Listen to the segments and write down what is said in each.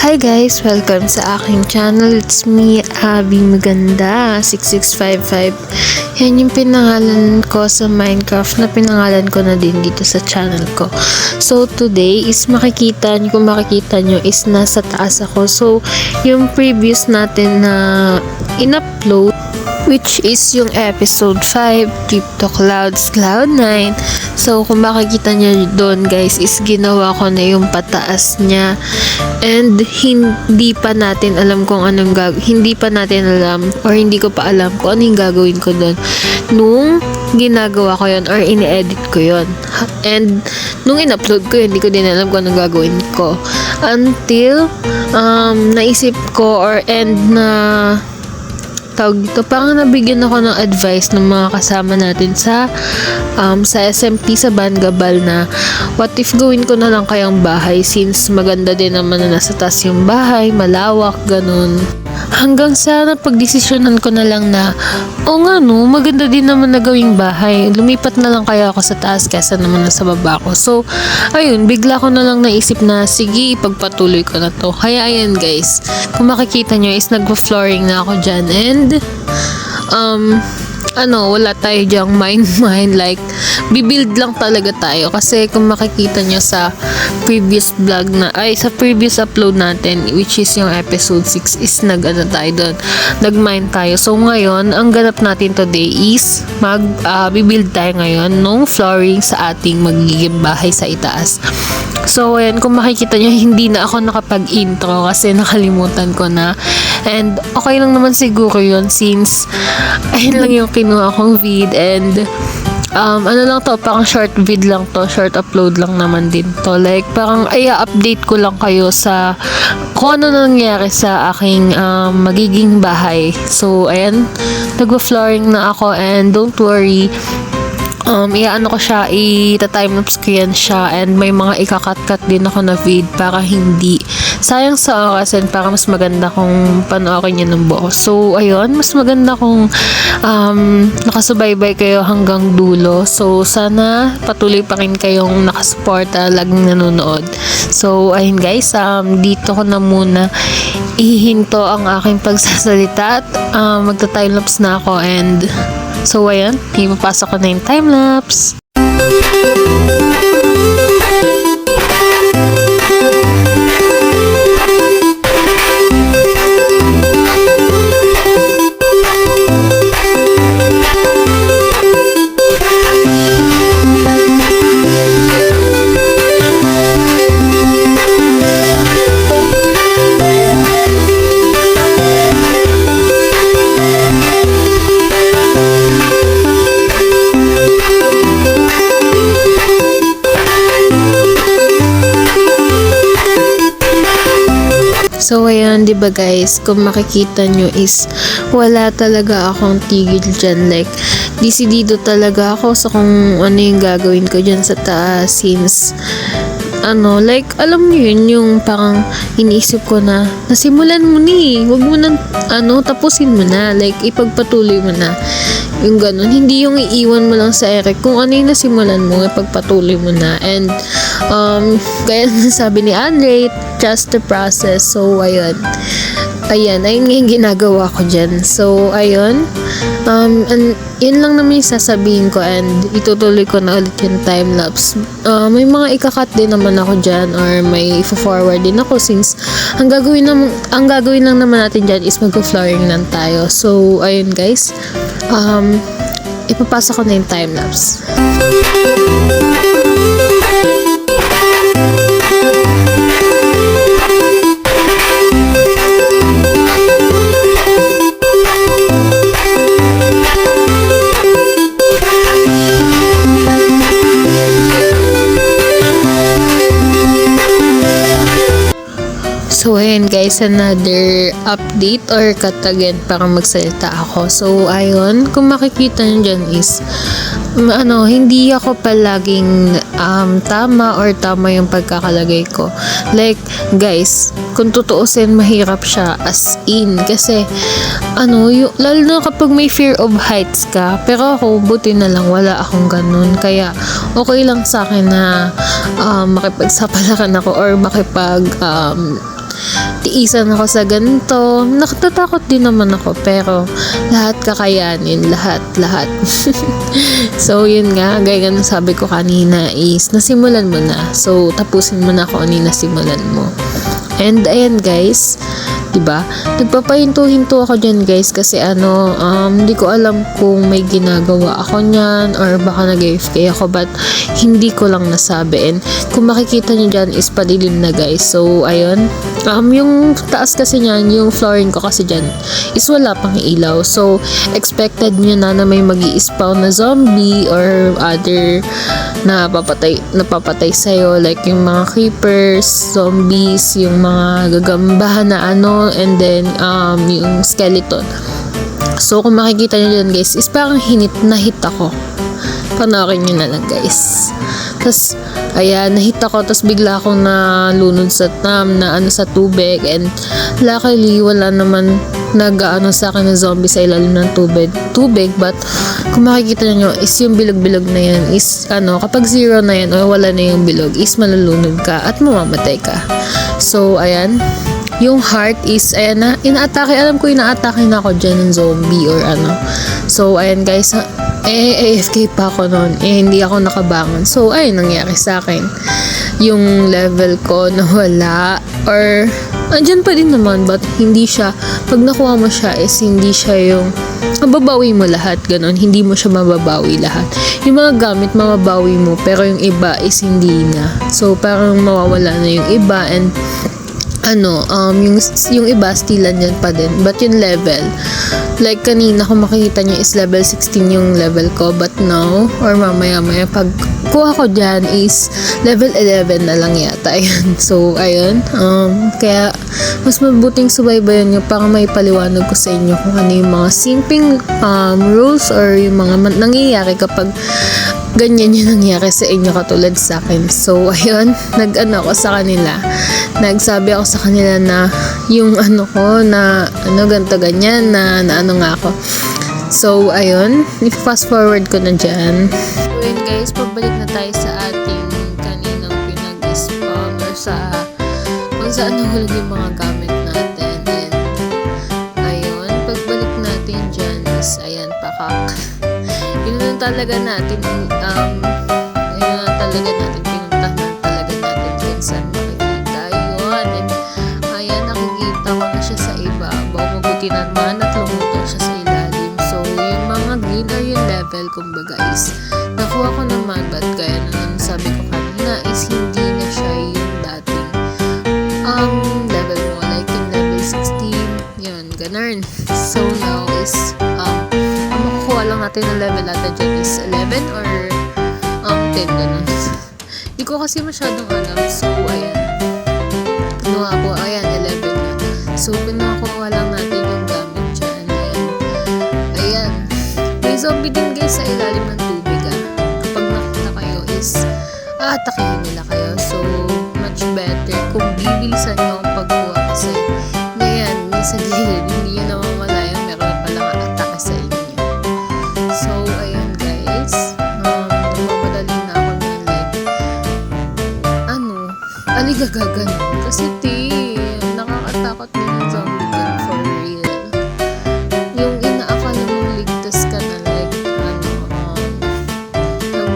Hi guys! Welcome sa aking channel. It's me, Abby Maganda 6655. Yan yung pinangalan ko sa Minecraft na pinangalan ko na din dito sa channel ko. So today is kung makikita nyo is nasa taas ako. So yung previous natin na in-upload, which is yung episode 5, Trip to Clouds, Cloud 9. So, kung makikita nyo doon guys, is ginawa ko na yung pataas niya. And, hindi pa natin alam kung anong hindi pa natin alam, or hindi ko pa alam kung anong gagawin ko doon. Nung ginagawa ko yon or ini-edit ko yon. And, nung in-upload ko yun, hindi ko din alam kung anong gagawin ko. Until, naisip ko parang nabigyan ako ng advice ng mga kasama natin sa SMP sa Bangabal na what if gawin ko na lang kayang bahay since maganda din naman na nasa taas yung bahay, malawak, ganun. Hanggang sa napagdesisyonan ko na lang na maganda din naman na gawing bahay. Lumipat na lang kaya ako sa taas kaysa naman nasa baba ko. So, ayun, bigla ko na lang naisip na sige, ipagpatuloy ko na to. Kaya ayan guys, kung makikita nyo is nagpa-flooring na ako dyan. And, wala tayo dyang mind like bibuild lang talaga tayo kasi kung makikita nyo sa previous upload natin, which is yung episode 6, is nag-mine tayo. So ngayon, ang ganap natin today is bibuild tayo ngayon nung flooring sa ating magiging bahay sa itaas. So ayan, kung makikita nyo, hindi na ako nakapag-intro kasi nakalimutan ko na. And okay lang naman siguro yun since ayun lang yung kinuha kong vid. And parang short vid lang to, short upload lang naman din to. Like parang update ko lang kayo sa kung ano nangyari sa aking magiging bahay. So ayan, nagwa-flooring na ako and don't worry, ita-timelapse ko yan siya, and may mga ikakat-cut din ako na vid para hindi sayang sa oras and para mas maganda kung panoorin nyo ng buo. So, ayun, mas maganda kung nakasubaybay kayo hanggang dulo. So, sana patuloy pa rin kayong nakasuporta, laging nanonood. So, ayun guys, dito ko na muna ihihinto ang aking pagsasalita at magta-timelapse na ako. And so, ayan, ipapasok ko na yung timelapse. So, ayan, diba guys, kung makikita nyo is wala talaga akong tigil dyan. Like, disidido talaga ako sa kung ano yung gagawin ko dyan sa taas since, like, alam nyo yun, yung parang iniisip ko na, nasimulan mo huwag mo na, tapusin mo na. Like, ipagpatuloy mo na. Yung ganun. Hindi yung iiwan mo lang sa Eric. Kung ano yung nasimulan mo, ipagpatuloy mo na. And, kaya sabi ni Andre, just the process. So, ayun yung ginagawa ko dyan. So, ayun. And yun lang naman yung sasabihin ko, and itutuloy ko na ulit yung time-lapse. May mga ikakat din naman ako dyan, or may forward din ako since ang gagawin lang naman natin dyan is mag-flooring lang tayo. So, ayun guys. Ipapasa ko na yung time-lapse. So, ayan guys, another update or cut again para magsalita ako. So, ayun, kung makikita nyo dyan is, hindi ako palaging tama yung pagkakalagay ko. Like, guys, kung tutuusin, mahirap siya as in. Kasi, lalo na kapag may fear of heights ka. Pero ako, buti na lang, wala akong ganun. Kaya, okay lang sa akin na makipagsapalakan ako or tiisan ako sa ganito. Natatakot din naman ako, pero lahat kakayanin, lahat. So, yun nga, gaya nga sabi ko kanina is, nasimulan mo na. So, tapusin mo na kung ano yung nasimulan mo. And, ayan guys, diba? Nagpapahinto-hinto ako dyan guys kasi hindi ko alam kung may ginagawa ako nyan or baka nag-AFK ako, but hindi ko lang nasabi. And kung makikita nyo dyan is padilim na guys. So ayun, yung taas kasi nyan, yung flooring ko kasi dyan is wala pang ilaw. So expected nyo na may magi-spawn na zombie or other na napapatay sa'yo, like yung mga creepers, zombies, yung mga gagambahan na and then yung skeleton. So kung makikita nyo dyan guys is parang hit ako. Panoorin nyo na lang guys. Tapos ayan, nahit ako, tapos bigla akong nalunod sa sa tubig, and luckily wala naman sa akin na zombie sa ilalim ng tubig. But kung makikita nyo is yung bilog-bilog na yan is kapag zero na yan o wala na yung bilog is malulunod ka at mamamatay ka. So ayan, yung heart is, ayan na, alam ko inaatake na ako dyan ng zombie or So, ayan guys, AFK pa ako noon. Hindi ako nakabangon. So, ayun nangyari sa akin. Yung level ko nawala, or, andyan pa din naman, but hindi siya, pag nakuha mo siya is, hindi siya yung, mababawi mo lahat, ganon. Hindi mo siya mababawi lahat. Yung mga gamit, mababawi mo, pero yung iba is hindi na. So, parang mawawala na yung iba, and, yung iba still andyan pa din, but yung level, like kanina kung makikita nyo is level 16 yung level ko, but now or mamaya pag kuha ko dyan is level 11 na lang yata yun. So ayun, kaya mas mabuting subaybayan nyo para may paliwanag ko sa inyo kung ano yung mga simpleng rules or yung mga nangyayari kapag ganyan yung nangyari sa inyo katulad sa akin. So ayun, ako sa kanila, nagsabi ako sa kanila na yung ko na ganito ganyan na nga ako. So ayun, fast forward ko na dyan. So yun guys, pabalik na tayo sa ating kaninang pinag-spawn or sa kung saan nahulog yung mga gamit natin. And ayun, pagbalik natin dyan is ayan, pakak. Yun na talaga natin pinuntahan talaga natin kung saan makikita yun. And ayan, nakikita ko na siya sa ibabaw, mabuti naman at lumuto siya sa ilalim. So yung mga green or yung level kumbaga is nakuha ko naman, but kaya naman sabi ko kanina is hindi na siya yung dating level mo, like yung level 16 yun, ganun. So now is makukuha lang natin ng level natin dyan is 11 or 10 ganun. Hindi ko kasi masyadong alam. So ayan, kinuha ko, ayan 11 na. So pinakuha lang natin yung gamit dyan. Ayan, may zombie din guys sa ilalim ng tubig kapag nakita kayo is aatakihin nila kayo. So much better kung bibilisan nyo ang pagkuha kasi ngayon, sa gilid, hindi nyo namamalayan meron palang atake sa inyo. So ayun guys, nagmamadali na ako ng aligagagan kasi nakakatakot din yung zombie gun for real. Yung inaakala mong ligtas ka na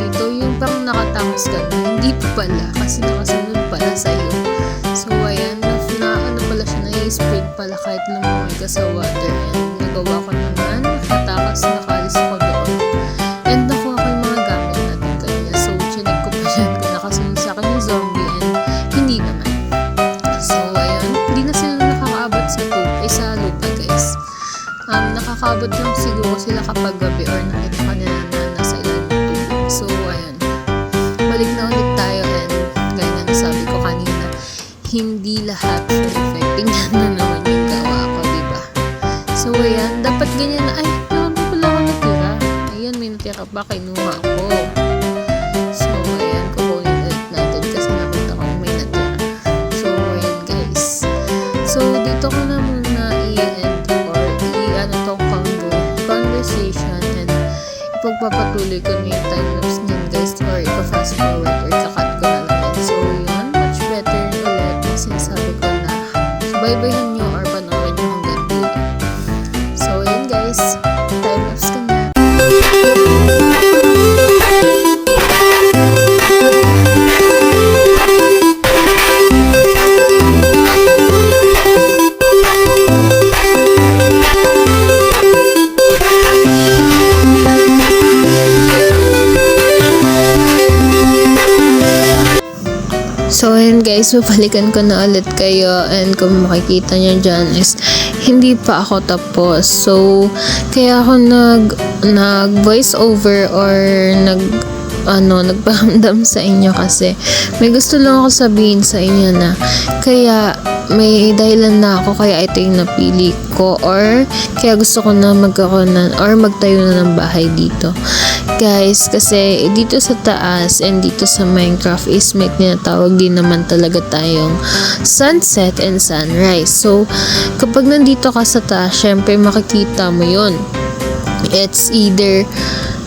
dito yung pang nakatangos ka na, hindi pa pala kasi nakasunod pala sa'yo. So ayan, pala siya, na-sprint pala kahit lumungoy ka sa water. And nagawa ko naman, nakalis ako doon. And nakuha ko yung mga gamit natin kanina. So chinek ko pa dyan kung nakasunod sa akin yung zombie, and hindi naman. So ayun, hindi na sila nakakaabot sa lupa guys. Nakakaabot lang siguro sila kapag gabi or nakita ka nila na nasa ilalim ng tubig. So ayun, balik na ulit tayo, and gaya nga sabi ko kanina, hindi lahat perfect. Tingnan na naman yung gawa ko, diba? So ayan, dapat ganyan na, ay, naman pala ako natira. Ayan, may natira pa, kinuha ako. So ayan, kukunin ulit natin kasi nakita ko may natira. So ayan guys. So dito ko na muna i-end or tong conversation, and ipagpapatuloy ko na yung time-lapse niyan guys, or ipa-fast forward or kakat ko na lang. So yun, much better ulit yung sinasabi ko na yun guys, time lapse ka na. So ayun guys, babalikan ko na ulit kayo, and kung makikita nyo dyan is hindi pa ako tapos. So kaya ako nag voice over or nagparamdam sa inyo kasi may gusto lang ako sabihin sa inyo na kaya may dahilan na ako kaya ito yung napili ko, or kaya gusto ko na magkaroon or magtayo na ng bahay dito guys, kasi dito sa taas and dito sa Minecraft is may tinatawag din naman talaga tayong sunset and sunrise. So kapag nandito ka sa taas, syempre makikita mo yun, it's either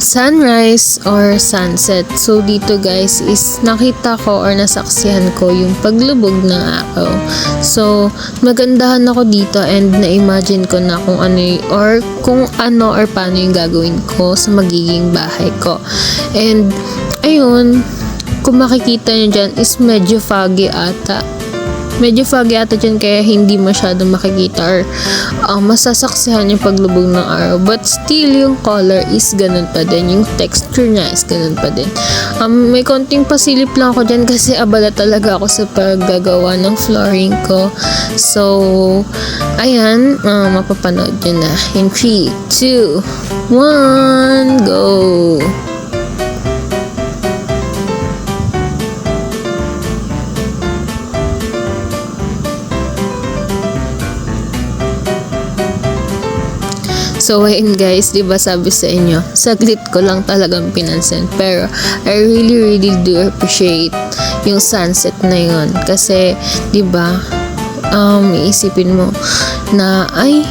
sunrise or sunset. So dito guys is nakita ko or nasaksihan ko yung paglubog ng araw. So magandahan ako dito and na-imagine ko na kung ano or paano yung gagawin ko sa magiging bahay ko. And ayun, kung makikita nyo dyan is medyo foggy ata dyan, kaya hindi masyado makikita or masasaksihan yung paglubog ng araw, but still yung color is ganun pa din, yung texture niya is ganun pa din. May konting pasilip lang ako dyan kasi abala talaga ako sa paggagawa ng flooring ko. So ayan, mapapanood nyo na in 3, 2, 1, go! So ayun guys, diba sabi sa inyo, saglit ko lang talagang pinansin, pero I really do appreciate yung sunset na yun, kasi diba iisipin mo na ay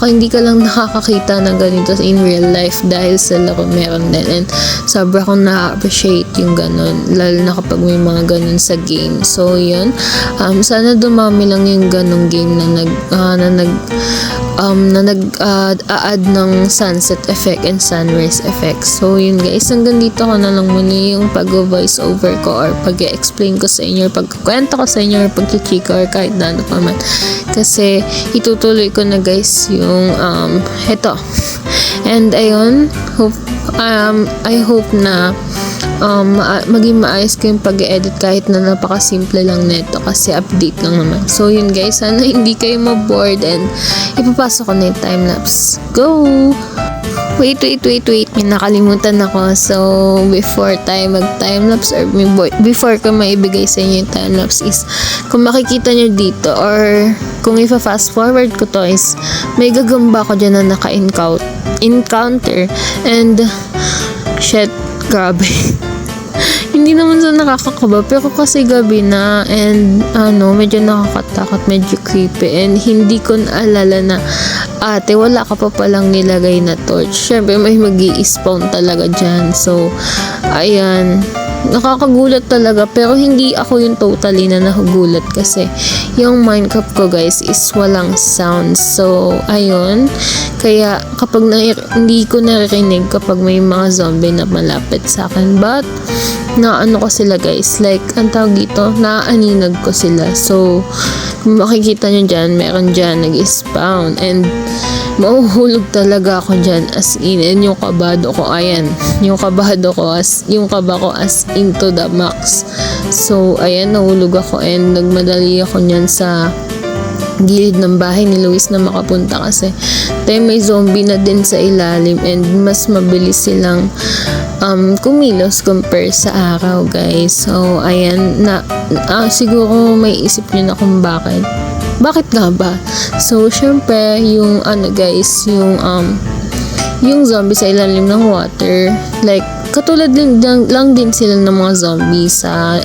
hindi ka lang nakakakita ng ganito in real life dahil sa laro meron din, and sobra kong na-appreciate yung ganun, lalo na kapag may mga ganun sa game. So yun, sana dumami lang yung ganung game na nag-add ng sunset effect and sunrise effect. So yun guys, hanggang dito ko na lang muna yung pag-voice over ko or pag-explain ko sa inyo, pagkukwento ko sa inyo, or pag-chika or kahit na ano pa man, kasi itutuloy ko na guys yung eto. And ayun, I hope na maging maayos ko yung pag-edit kahit na napakasimple lang neto kasi update lang naman. So yun guys, sana hindi kayo ma-bored, and ipapasok ko na yung timelapse. Go! Wait, may nakalimutan ako. So before tayo mag-timelapse or before ko maibigay sa inyo yung timelapse is, kung makikita nyo dito or kung ipa-fast forward ko to is may gagamba ko dyan na naka-encounter, and shit, grabe. Hindi naman sa nakakakaba, pero kasi gabi na, and medyo nakakatakot, medyo creepy, and hindi ko naalala na ate, wala ka pa palang nilagay na torch. Syempre may magi-spawn talaga dyan. So ayan, nakakagulat talaga, pero hindi ako yung totally na nahugulat kasi yung Minecraft ko guys is walang sound. So ayun, kaya kapag hindi ko naririnig kapag may mga zombie na malapit sa akin, but naano ko sila guys, like ang tawag dito, naaaninag ko sila. So kung makikita nyo dyan, meron dyan nag-spawn, and mauhulog talaga ako dyan as in, and yung kabado ko, ayan, yung kaba ko as into the max. So ayan, nahulog ako, and nagmadali ako nyan sa gilid ng bahay ni Luis na makapunta kasi may zombie na din sa ilalim, and mas mabilis silang kumilos compare sa araw guys. So ayan, siguro may isip nyo na kung bakit nga ba. So syempre yung guys, yung zombie sa ilalim ng water, like katulad lang din sila ng mga zombie sa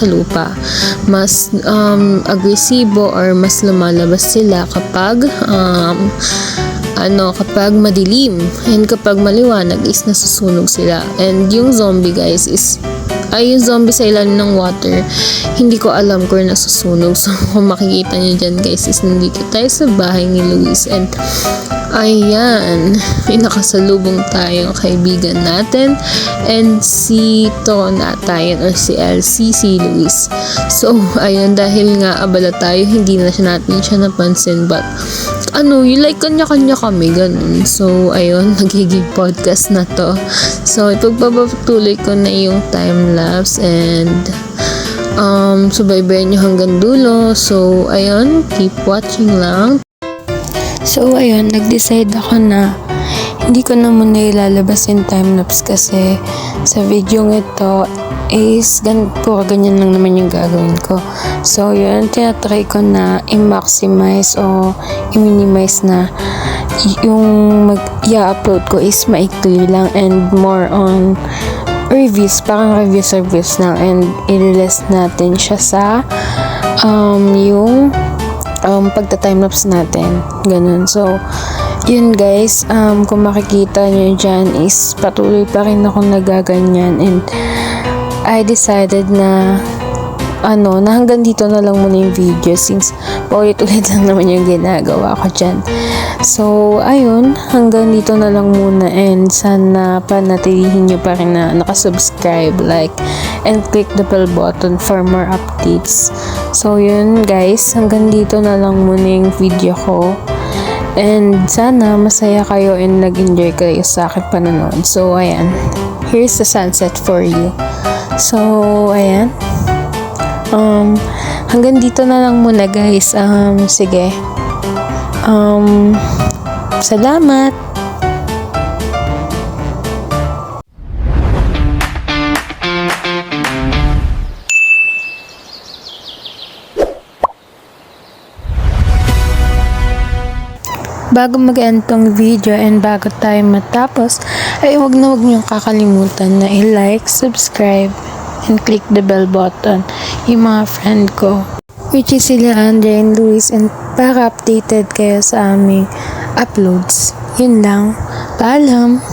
lupa. Mas agresibo or mas lumalabas sila kapag kapag madilim, and kapag maliwanag is nasusunog sila. And yung zombie guys is yung zombie sa ilalim ng water, hindi ko alam kung nasusunog. So, kung makikita nyo dyan guys, is nandito tayo sa bahay ni Luis. And, ayan, may nakasalubong tayong kaibigan natin. And si Tona tayo, or si Elsie, si Luis. So, ayun, dahil nga abala tayo, hindi na natin siya napansin. But, like kanya-kanya kami, ganun. So, ayun, nagiging podcast na to. So, ipagpapatuloy ko na yung time-lapse and subaybayan nyo hanggang dulo. So, ayun, keep watching lang. So, ayun, nag-decide ako na hindi ko na muna ilalabas yung time-lapse kasi sa video ito is puro ganyan lang naman yung gagawin ko. So, yun, tinatry ko na i-maximize o i-minimize na yung i-upload ko is maikli lang and more on reviews, parang reviews lang, and i-release natin siya sa yung pagta-timelapse natin, ganun. So, yun guys, kung makikita nyo dyan is patuloy pa rin ako nagaganyan, and I decided na na hanggang dito na lang muna yung video since paulit-ulit lang naman yung ginagawa ko dyan. So, ayun, hanggang dito na lang muna, and sana panatilihin nyo pa rin na nakasubscribe, like, and click the bell button for more updates. So, yun guys, hanggang dito na lang muna yung video ko. And sana masaya kayo and nag-enjoy kayo sa aking panonood. So, ayan, here's the sunset for you. So, ayan. Hanggang dito na lang muna guys. Sige. Salamat. Bago mag-end tong video and bago tayo matapos, ay huwag niyong kakalimutan na i-like, subscribe, and click the bell button yung mga friend ko, which is sila Andre and Luis, and para updated kayo sa aming uploads. Yun lang. Paalam!